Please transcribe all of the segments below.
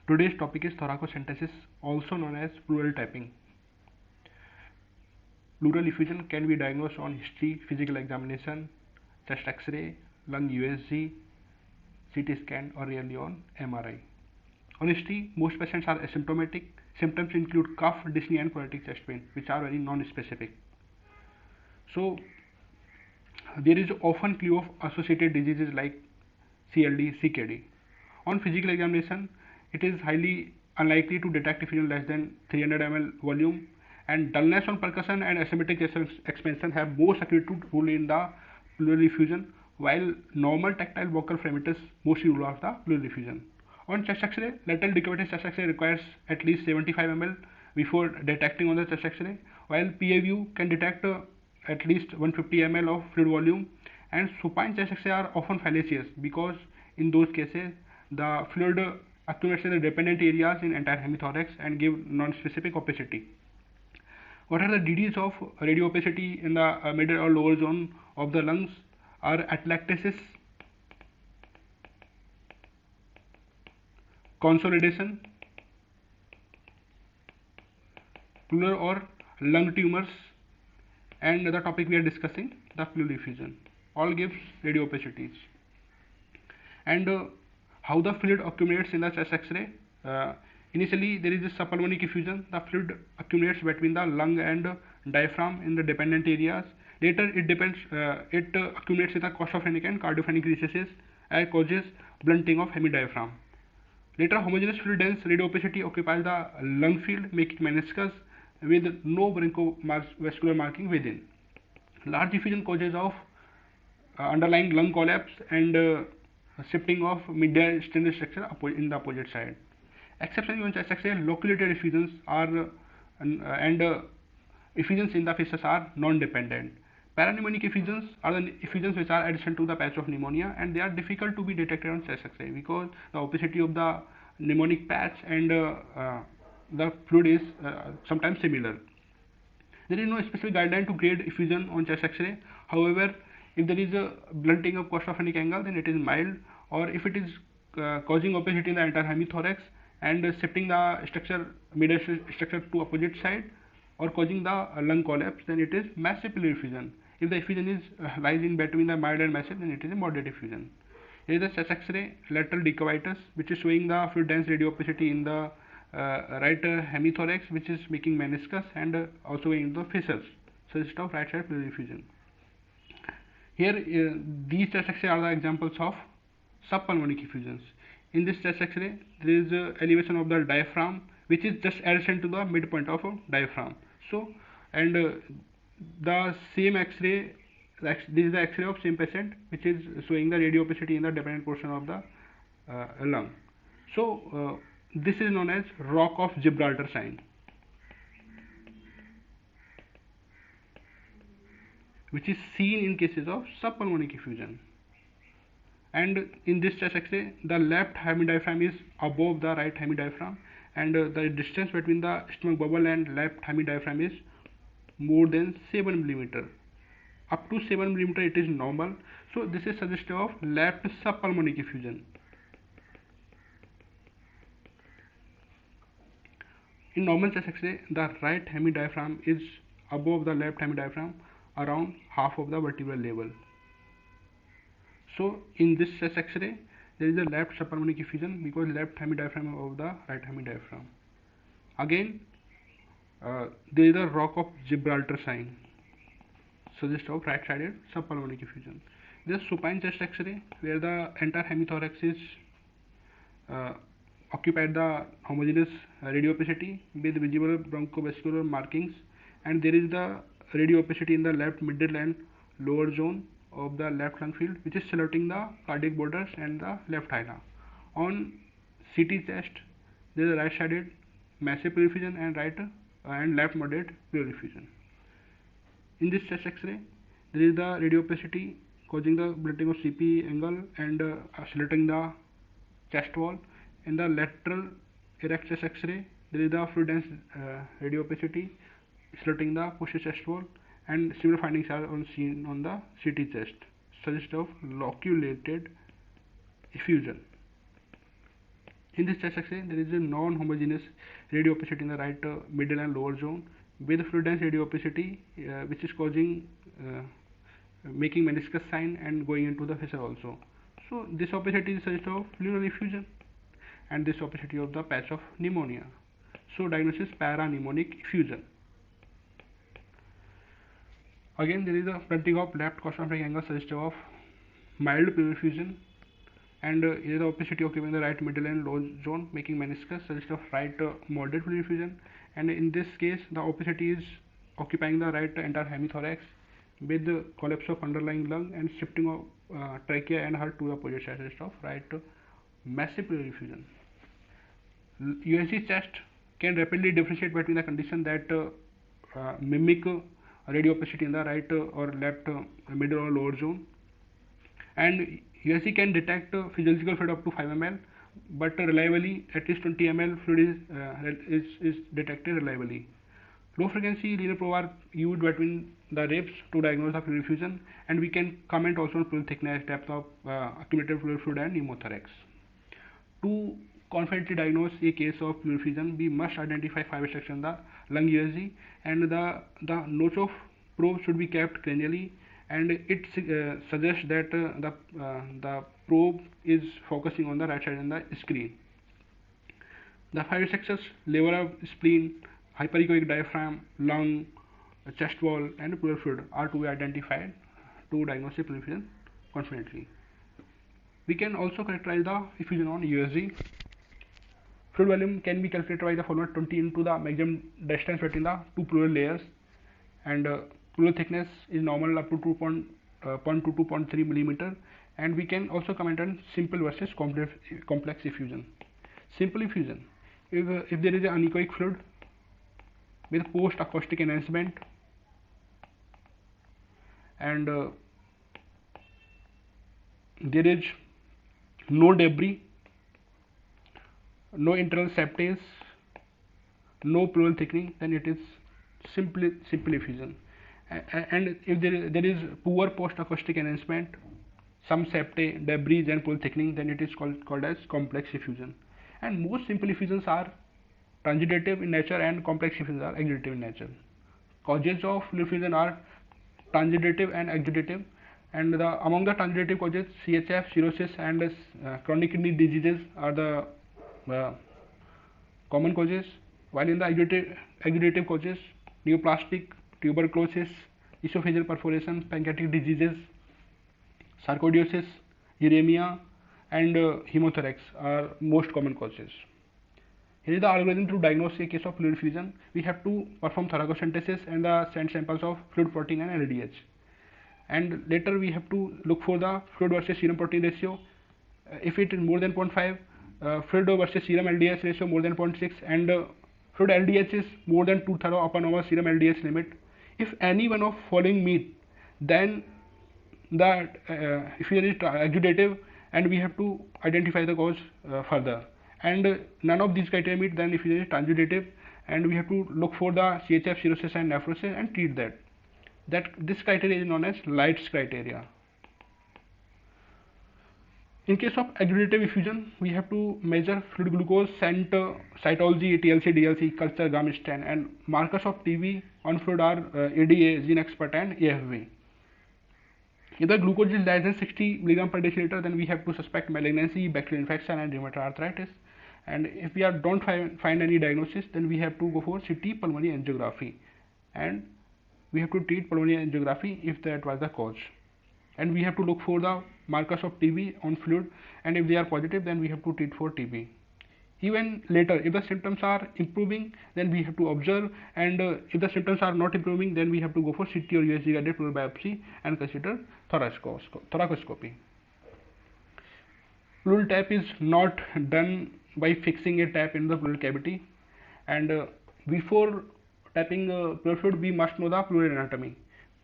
Today's topic is thoracocentesis, also known as pleural tapping. Pleural effusion can be diagnosed on history, physical examination, chest X-ray, lung USG, CT scan, or rarely on MRI. On history, most patients are asymptomatic. Symptoms include cough, dyspnea, and pulmonary chest pain, which are very non-specific. So, there is often clue of associated diseases like CLD, CKD. On physical examination, it is highly unlikely to detect effusion less than 300 ml volume, and dullness on percussion and asymmetric chest expansion have more secreted role in the pleural effusion, while normal tactile vocal parameters mostly rule out the pleural effusion. On chest X-ray, lateral decubitus chest X-ray requires at least 75 ml before detecting on the chest X-ray, while PAView can detect at least 150 ml of fluid volume, and supine chest X-ray are often fallacious because in those cases the fluid accumulates in the dependent areas in entire hemithorax and give non-specific opacity. What are the DDs of radio opacity in the middle or lower zone of the lungs? Are atelectasis, consolidation, pleural or lung tumors, and the topic we are discussing, the pleural effusion, all gives radio opacities. And how the fluid accumulates in the chest X-ray? Initially, there is a subpulmonic effusion. The fluid accumulates between the lung and diaphragm in the dependent areas. Later, it accumulates in the costophenic and cardiophrenic recesses and causes blunting of hemidiaphragm. Later, homogeneous fluid dense radio opacity occupies the lung field, making meniscus with no bronchovascular marking within. Large effusion causes of underlying lung collapse and shifting of medial stenosis structure in the opposite side. Exception in chest X-ray, loculated effusions are and effusions in the faces are non-dependent. Parapneumonic effusions are the effusions which are adjacent to the patch of pneumonia, and they are difficult to be detected on chest X-ray because the opacity of the pneumonic patch and the fluid is sometimes similar. There is no specific guideline to grade effusion on chest X-ray. However, if there is a blunting of costophenic angle, then it is mild, or if it is causing opacity in the entire hemithorax and shifting the structure, medial structure to opposite side, or causing the lung collapse, then it is massive pleural effusion. If the effusion is lies in between the mild and massive, then it is a moderate effusion. Here is the chest X-ray lateral decubitus, which is showing the fluid dense radio opacity in the right hemithorax, which is making meniscus and also in the fissures. So this is of right side pleural effusion. Here, these chest X-ray are the examples of subpulmonic effusions. In this chest X-ray, there is elevation of the diaphragm, which is just adjacent to the midpoint of a diaphragm. So, and the same X-ray, this is the X-ray of same patient, which is showing the radio opacity in the dependent portion of the lung. So, this is known as Rock of Gibraltar sign, which is seen in cases of subpulmonic effusion. And in this chest X-ray, the left hemidiaphragm is above the right hemidiaphragm, and the distance between the stomach bubble and left hemidiaphragm is more than 7 mm. Up to 7 mm it is normal. So this is suggestive of left subpulmonic effusion. In normal chest X-ray, the right hemidiaphragm is above the left hemidiaphragm around half of the vertebral level. So in this chest X-ray, there is a left subpulmonic effusion because left hemidiaphragm above the right hemidiaphragm. Again, there is a Rock of Gibraltar sign, suggestive of right-sided subpulmonic effusion. There is supine chest X-ray where the entire hemithorax is occupied the homogeneous radio opacity with visible bronchovascular markings, and there is the radio opacity in the left middle and lower zone of the left lung field, which is saluting the cardiac borders and the left hyla. On CT chest, there is a right-sided massive pleural effusion and right and left moderate pleural effusion. In this chest X-ray, there is the radio opacity causing the blunting of CP angle and saluting the chest wall. In the lateral erect chest X-ray, there is the fluid dense radio opacity saluting the posterior chest wall, and similar findings are seen on the CT chest, suggestive of loculated effusion. In this chest X-ray, there is a non-homogeneous radio opacity in the right middle and lower zone with fluid dense radio opacity, which is causing making meniscus sign and going into the fissure also. So this opacity is such of pleural effusion, and this opacity of the patch of pneumonia. So diagnosis para-pneumonic effusion. Again, there is a blunting of left cosmoptic angle suggestive of mild pleural effusion, and here the opacity occupying the right middle and low zone making meniscus suggestive of right moderate pleural effusion, and in this case the opacity is occupying the right entire hemithorax with the collapse of underlying lung and shifting of trachea and heart to the opposite side suggestive of right massive pleural effusion. USG chest can rapidly differentiate between the condition that mimic radio opacity in the right or left middle or lower zone, and USG can detect physiological fluid up to 5 ml, but reliably at least 20 ml fluid is detected reliably. Low frequency linear probe are used between the ribs to diagnose the pleural effusion, and we can comment also on pleural thickness, depth of accumulated pleural fluid and pneumothorax. To confidently diagnose a case of pleural effusion, we must identify fiber structure in the lung USG, and the notch of probe should be kept cranially, and it suggests that the probe is focusing on the right side in the screen. The fiber structures level of spleen, hyperechoic diaphragm, lung, chest wall, and pleural fluid are to be identified to diagnose a pleural effusion confidently. We can also characterize the effusion on USG. Fluid volume can be calculated by the formula 20 into the maximum distance between the two pleural layers, and pleural thickness is normal up to 0.2 to 0.3 millimeter, and we can also comment on simple versus complex effusion. Simple effusion, if there is an anechoic fluid with post acoustic enhancement, and there is no debris, no internal septae, no pleural thickening, then it is simple effusion. And if there is poor post acoustic enhancement, some septae, debris, and pleural thickening, then it is called as complex effusion. And most simple effusions are transitive in nature, and complex effusions are exudative in nature. Causes of effusion are transitive and exudative, and among the transitive causes, CHF, cirrhosis, and chronic kidney diseases are the common causes, while in the exudative causes, neoplastic, tuberculosis, esophageal perforation, pancreatic diseases, sarcoidosis, uremia, and hemothorax are most common causes. Here is the algorithm to diagnose a case of pleural effusion. We have to perform thoracocentesis and send samples of fluid protein and LDH. And later we have to look for the fluid versus serum protein ratio. If it is more than 0.5, fluid versus serum LDH ratio more than 0.6, and fluid LDH is more than 2/3 upon our serum LDH limit. If any one of following meet, then the effusion is exudative, and we have to identify the cause further. And none of these criteria meet, then effusion is transudative, and we have to look for the CHF, cirrhosis, and nephrosis and treat that. This criteria is known as Light's criteria. In case of exudative effusion, we have to measure fluid glucose, scent, cytology, TLC, DLC, culture, gram stain, and markers of TB on fluid are ADA, GeneXpert, and AFV. If the glucose is less than 60 mg per deciliter, then we have to suspect malignancy, bacterial infection, and rheumatoid arthritis. And if we don't find any diagnosis, then we have to go for CT pulmonary angiography, and we have to treat pulmonary angiography if that was the cause. And we have to look for the markers of TB on fluid, and if they are positive, then we have to treat for TB. Even later, if the symptoms are improving, then we have to observe, and if the symptoms are not improving, then we have to go for CT or USG guided pleural biopsy and consider thoracoscopy. Pleural tap is not done by fixing a tap in the pleural cavity, and before tapping pleural fluid, we must know the pleural anatomy.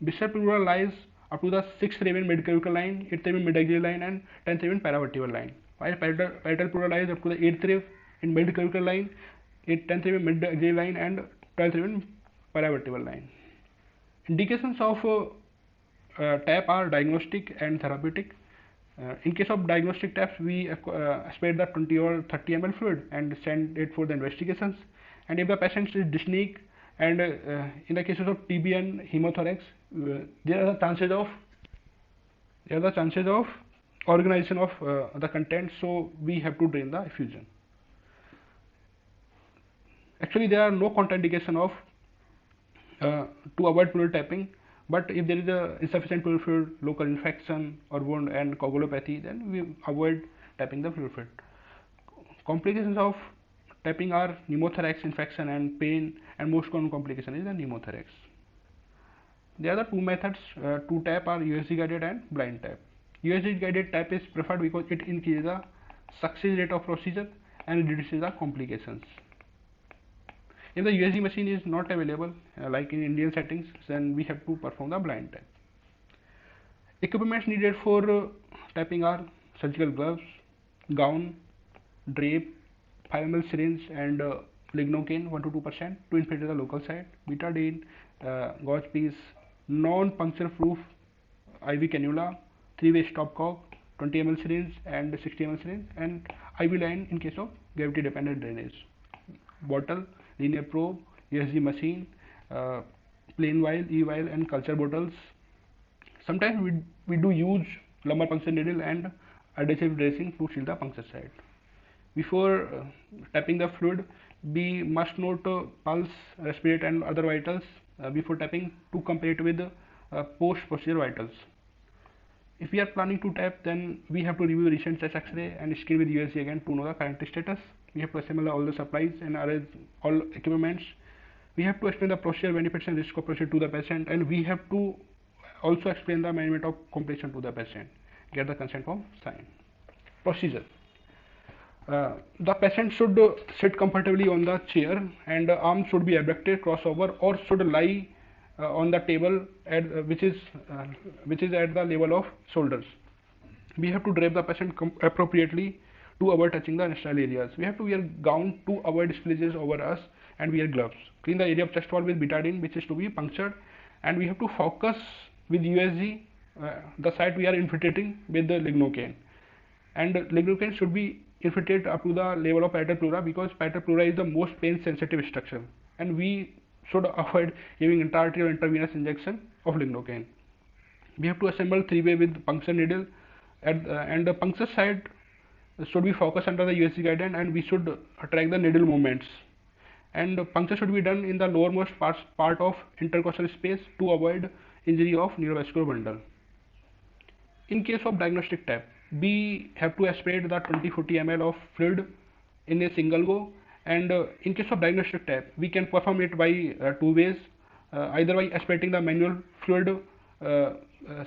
Visceral pleura lies up to the 6th Raven midclavicular line, 8th Raven midaxial line, and 10th Raven paravertebral line, while parietal pleura lies up to the 8th Raven in midclavicular line, 10th Raven midaxial line, and 12th Raven paravertebral line. Indications of TAP are diagnostic and therapeutic. In case of diagnostic taps, we aspirate the 20 or 30 ml fluid and send it for the investigations. And if the patient is dyspneic, and in the cases of TB and hemothorax, there are the chances of organization of the content, so we have to drain the effusion. Actually, there are no contraindication of to avoid pleural tapping, but if there is a insufficient pleural fluid, local infection or wound and coagulopathy, then we avoid tapping the pleural fluid. Complications of tapping are pneumothorax infection and pain, and most common complication is the pneumothorax. There are the two methods to tap are USG guided and blind tap. USG guided tap is preferred because it increases the success rate of procedure and reduces the complications. If the USG machine is not available, like in Indian settings, then we have to perform the blind tap. Equipments needed for tapping are surgical gloves, gown, drape, 5 ml syringe, and lignocaine 1 to 2% to infiltrate the local site, betadine, gauze piece, non-puncture proof IV cannula, 3-way stopcock, 20 ml syringe and 60 ml syringe, and IV line in case of gravity dependent drainage, bottle, linear probe, USG machine, plain vial, E-vial, and culture bottles. Sometimes we do use lumbar puncture needle and adhesive dressing to seal the puncture site. Before tapping the fluid, we must note pulse, respirate, and other vitals before tapping to compare it with post-procedure vitals. If we are planning to tap, then we have to review recent chest X-ray and scan with USG again to know the current status. We have to assemble all the supplies and arrange all equipments. We have to explain the procedure, benefits, and risk of procedure to the patient, and we have to also explain the management of complication to the patient. Get the consent form signed. Procedure. The patient should sit comfortably on the chair, and arms should be abducted, crossover, or should lie on the table which is at the level of shoulders. We have to drape the patient appropriately to avoid touching the genital areas. We have to wear gown to avoid spillages over us, and wear gloves. Clean the area of chest wall with betadine, which is to be punctured, and we have to focus with USG the site we are infiltrating with the lignocaine. And lignocaine should be infiltrated up to the level of parietal pleura, because parietal pleura is the most pain sensitive structure, and we should avoid giving intraarterial or intravenous injection of lignocaine. We have to assemble 3-way with puncture needle, and the puncture site should be focused under the USG guidance, and we should track the needle movements. And puncture should be done in the lowermost part of intercostal space to avoid injury of neurovascular bundle. In case of diagnostic tap, we have to aspirate the 20-40 ml of fluid in a single go, and in case of diagnostic tap, we can perform it by 2 ways, either by aspirating the manual fluid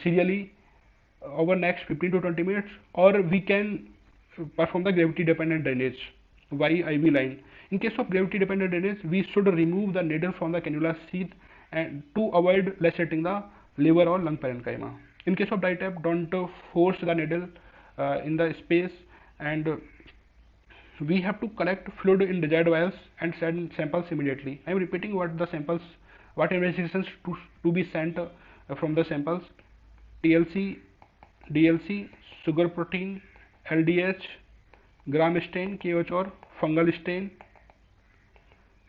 serially over next 15 to 20 minutes, or we can perform the gravity dependent drainage by IV line. In case of gravity dependent drainage, we should remove the needle from the cannula sheath and to avoid lacerating the liver or lung parenchyma. In case of dye tap, don't force the needle in the space, and we have to collect fluid in desired vials and send samples immediately. I am repeating what investigations to be sent from the samples: TLC, DLC, sugar protein, LDH, gram stain, KOH or fungal stain,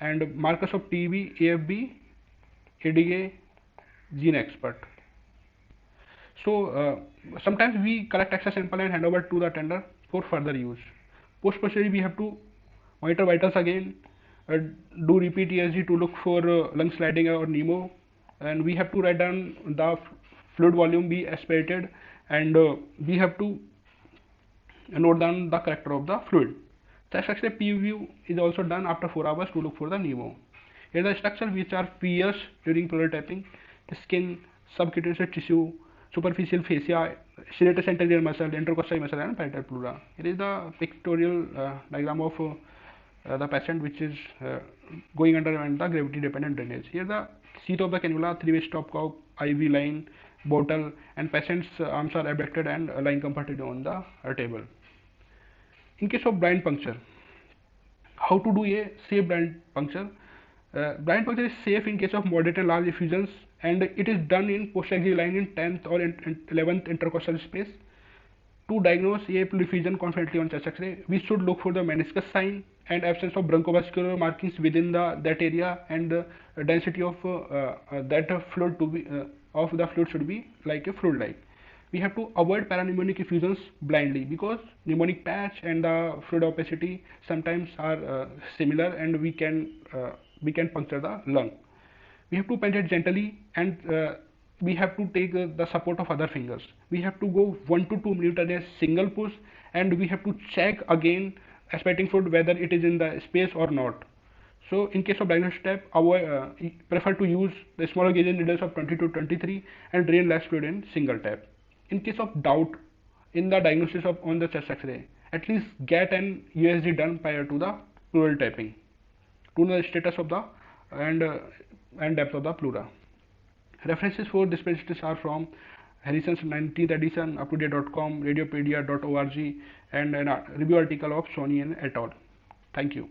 and markers of TB, AFB, ADA, gene expert. So sometimes we collect extra sample and hand over to the tender for further use. Post procedure, we have to monitor vitals again, do repeat ESG to look for lung sliding or NEMO, and we have to write down the fluid volume we aspirated, and we have to note down the character of the fluid. Chest X-ray PView is also done after 4 hours to look for the NEMO. Here are the structures which are pierced during pleural tapping: skin, subcutaneous tissue, superficial fascia, serratus anterior muscle, intercostal muscle, and parietal pleura. Here is the pictorial diagram of the patient which is going under the gravity dependent drainage. Here the sheath of the cannula, 3-way stopcock, IV line, bottle, and patient's arms are abducted and lying comfortably on the table. In case of blind puncture, how to do a safe blind puncture? Blind puncture is safe in case of moderate and large effusions, and it is done in post-axial line in 10th or 11th intercostal space. To diagnose a pleural effusion confidently on chest X-ray, we should look for the meniscus sign and absence of bronchovascular markings within that area, and the density of that fluid to be of the fluid should be like a fluid-like. We have to avoid parapneumonic effusions blindly, because pneumonic patch and the fluid opacity sometimes are similar, and we can puncture the lung. We have to penetrate gently, and we have to take the support of other fingers. We have to go 1 to 2 minutes in a single push, and we have to check again aspirating fluid whether it is in the space or not. So in case of diagnostic step, prefer to use the smaller gauge needles of 20 to 23 and drain less fluid in single tap. In case of doubt in the diagnosis of on the chest X-ray, at least get an USG done prior to the pleural tapping to know the status of the and uh, and depth of the pleura. References for this presentation are from Harrison's 19th edition, uptodate.com, radiopedia.org, and a review article of Sony and et al. Thank you.